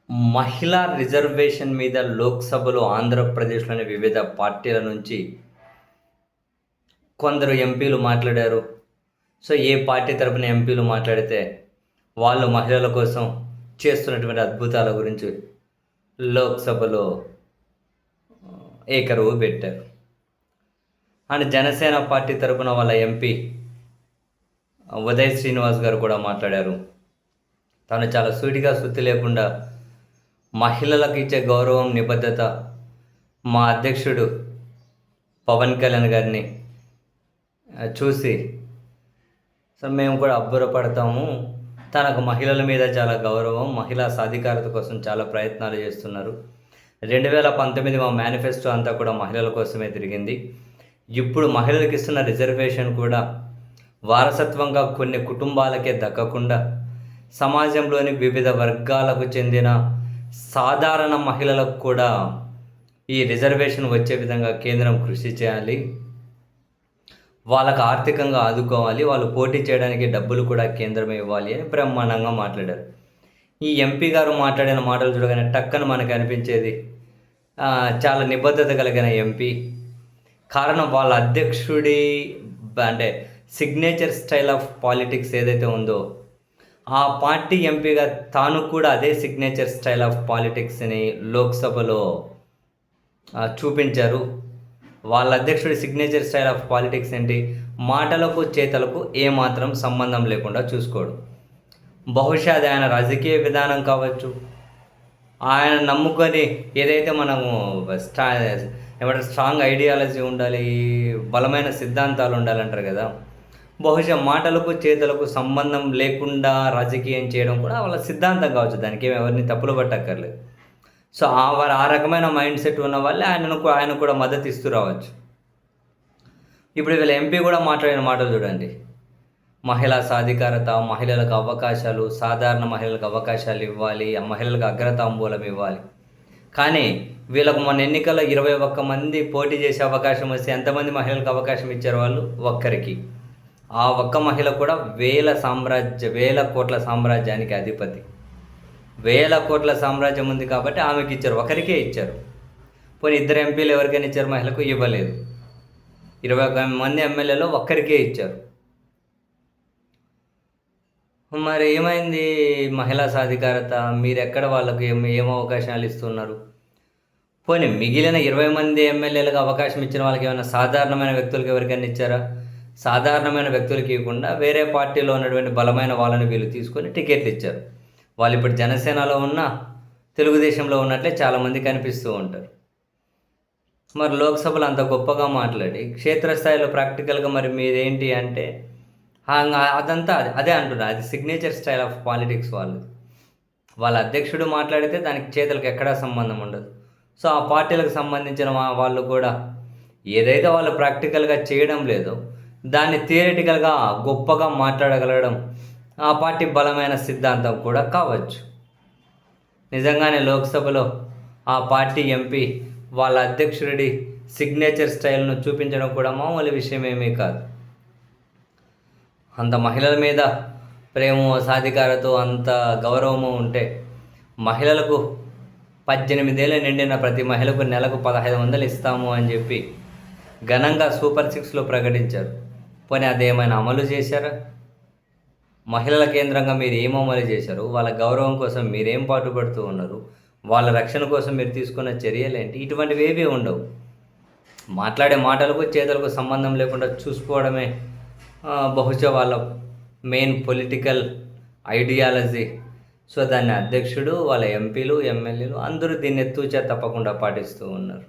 మహిళా రిజర్వేషన్ మీద లోక్సభలో ఆంధ్రప్రదేశ్‌లోని వివిధ పార్టీల నుంచి కొందరు ఎంపీలు మాట్లాడారు. సో, ఏ పార్టీ తరపున ఎంపీలు మాట్లాడితే, వాళ్ళు మహిళల కోసం చేస్తున్నటువంటి అద్భుతాల గురించి లోక్సభలో ఏకరువు పెట్టారు. అండ్ జనసేన పార్టీ తరపున వాళ్ళ ఎంపీ ఉదయ్ శ్రీనివాస్ గారు కూడా మాట్లాడారు. తను చాలా సూటిగా, సుత్తి లేకుండా మహిళలకు ఇచ్చే గౌరవం, నిబద్ధత మా అధ్యక్షుడు పవన్ కళ్యాణ్ గారిని చూసి సో మేము కూడా అబ్బురపడతాము. తనకు మహిళల మీద చాలా గౌరవం, మహిళా సాధికారత కోసం చాలా ప్రయత్నాలు చేస్తున్నారు. 2019 మా మేనిఫెస్టో అంతా కూడా మహిళల కోసమే తిరిగింది. ఇప్పుడు మహిళలకు ఇస్తున్న రిజర్వేషన్ కూడా వారసత్వంగా కొన్ని కుటుంబాలకే దక్కకుండా సమాజంలోని వివిధ వర్గాలకు చెందిన సాధారణ మహిళలకు కూడా ఈ రిజర్వేషన్ వచ్చే విధంగా కేంద్రం కృషి చేయాలి. వాళ్ళకు ఆర్థికంగా ఆదుకోవాలి. వాళ్ళు పోటీ చేయడానికి డబ్బులు కూడా కేంద్రమే ఇవ్వాలి అని బ్రహ్మాండంగా మాట్లాడారు. ఈ ఎంపీ గారు మాట్లాడిన మాటలు చూడగానే టక్కన మనకు అనిపించేది చాలా నిబద్ధత కలిగిన ఎంపీ. కారణం వాళ్ళ అధ్యక్షుడి అంటే సిగ్నేచర్ స్టైల్ ఆఫ్ పాలిటిక్స్ ఏదైతే ఉందో, ఆ పార్టీ ఎంపీగా తాను కూడా అదే సిగ్నేచర్ స్టైల్ ఆఫ్ పాలిటిక్స్ని లోక్సభలో చూపించారు. వాళ్ళ అధ్యక్షుడి సిగ్నేచర్ స్టైల్ ఆఫ్ పాలిటిక్స్ ఏంటి? మాటలకు చేతలకు ఏమాత్రం సంబంధం లేకుండా చూసుకోడు. బహుశా అది ఆయన రాజకీయ విధానం కావచ్చు, ఆయన నమ్ముకొని ఏదైతే మనము ఏమంటారు స్ట్రాంగ్ ఐడియాలజీ ఉండాలి, బలమైన సిద్ధాంతాలు ఉండాలంటారు కదా. బహుశా మాటలకు చేతలకు సంబంధం లేకుండా రాజకీయం చేయడం కూడా వాళ్ళ సిద్ధాంతం కావచ్చు. దానికి ఎవరిని తప్పులు పట్టక్కర్లేదు. సో ఆ రకమైన మైండ్ సెట్ ఉన్న వాళ్ళే ఆయన కూడా మద్దతు ఇస్తూ రావచ్చు. ఇప్పుడు వీళ్ళ ఎంపీ కూడా మాట్లాడిన మాటలు చూడండి. మహిళా సాధికారత, మహిళలకు అవకాశాలు, సాధారణ మహిళలకు అవకాశాలు ఇవ్వాలి, మహిళలకు అగ్రతాంబూలం ఇవ్వాలి. కానీ వీళ్ళకు మన ఎన్నికల్లో 21 మంది పోటీ చేసే అవకాశం వస్తే ఎంతమంది మహిళలకు అవకాశం ఇచ్చారు? వాళ్ళు ఒక్కరికి. ఆ ఒక్క మహిళ కూడా వేల కోట్ల సామ్రాజ్యానికి అధిపతి. వేల కోట్ల సామ్రాజ్యం ఉంది కాబట్టి ఆమెకి ఇచ్చారు, ఒకరికే ఇచ్చారు. పోనీ 2 ఎంపీలు ఎవరికైనా ఇచ్చారు, మహిళకు ఇవ్వలేదు. 21 మంది ఎమ్మెల్యేలో ఒక్కరికే ఇచ్చారు. మరి ఏమైంది మహిళా సాధికారత? మీరు ఎక్కడ వాళ్ళకు ఏం అవకాశాలు ఇస్తున్నారు? పోనీ మిగిలిన 20 మంది ఎమ్మెల్యేలకు అవకాశం ఇచ్చిన వాళ్ళకి ఏమైనా సాధారణమైన వ్యక్తులకు ఎవరికైనా ఇచ్చారా? సాధారణమైన వ్యక్తులకి ఇవ్వకుండా వేరే పార్టీలో ఉన్నటువంటి బలమైన వాళ్ళని వీళ్ళు తీసుకొని టికెట్లు ఇచ్చారు. వాళ్ళు ఇప్పుడు జనసేనలో ఉన్న, తెలుగుదేశంలో ఉన్నట్లే చాలామంది కనిపిస్తూ ఉంటారు. మరి లోక్సభలో అంత గొప్పగా మాట్లాడి క్షేత్రస్థాయిలో ప్రాక్టికల్గా మరి మీరేంటి అంటే అదంతా అదే అంటున్నారు. అది సిగ్నేచర్ స్టైల్ ఆఫ్ పాలిటిక్స్ వాళ్ళది. వాళ్ళ అధ్యక్షుడు మాట్లాడితే దానికి చేతులకు ఎక్కడా సంబంధం ఉండదు. సో ఆ పార్టీలకు సంబంధించిన వాళ్ళు కూడా ఏదైతే వాళ్ళు ప్రాక్టికల్గా చేయడం లేదో దాన్ని థియరిటికల్గా గొప్పగా మాట్లాడగలగడం ఆ పార్టీ బలమైన సిద్ధాంతం కూడా కావచ్చు. నిజంగానే లోక్సభలో ఆ పార్టీ ఎంపీ వాళ్ళ అధ్యక్షుడి సిగ్నేచర్ స్టైల్ను చూపించడం కూడా మామూలు విషయం ఏమీ కాదు. అంత మహిళల మీద ప్రేమ, సాధికారతో అంత గౌరవము ఉంటే మహిళలకు 18 ఏళ్ళు నిండిన ప్రతి మహిళకు నెలకు 1500 ఇస్తాము అని చెప్పి ఘనంగా సూపర్ 6లో ప్రకటించారు. పోనీ అదేమైనా అమలు చేశారా? మహిళల కేంద్రంగా మీరు ఏం అమలు చేశారు? వాళ్ళ గౌరవం కోసం మీరేం పాటుపడుతూ ఉన్నారు? వాళ్ళ రక్షణ కోసం మీరు తీసుకున్న చర్యలేంటి? ఇటువంటివి ఏవీ ఉండవు. మాట్లాడే మాటలకు చేతలకు సంబంధం లేకుండా చూసుకోవడమే బహుశా వాళ్ళ మెయిన్ పొలిటికల్ ఐడియాలజీ. సో దాన్ని అధ్యక్షుడు, వాళ్ళ ఎంపీలు, ఎమ్మెల్యేలు అందరూ దీన్ని తూచా తప్పకుండా పాటిస్తూ ఉన్నారు.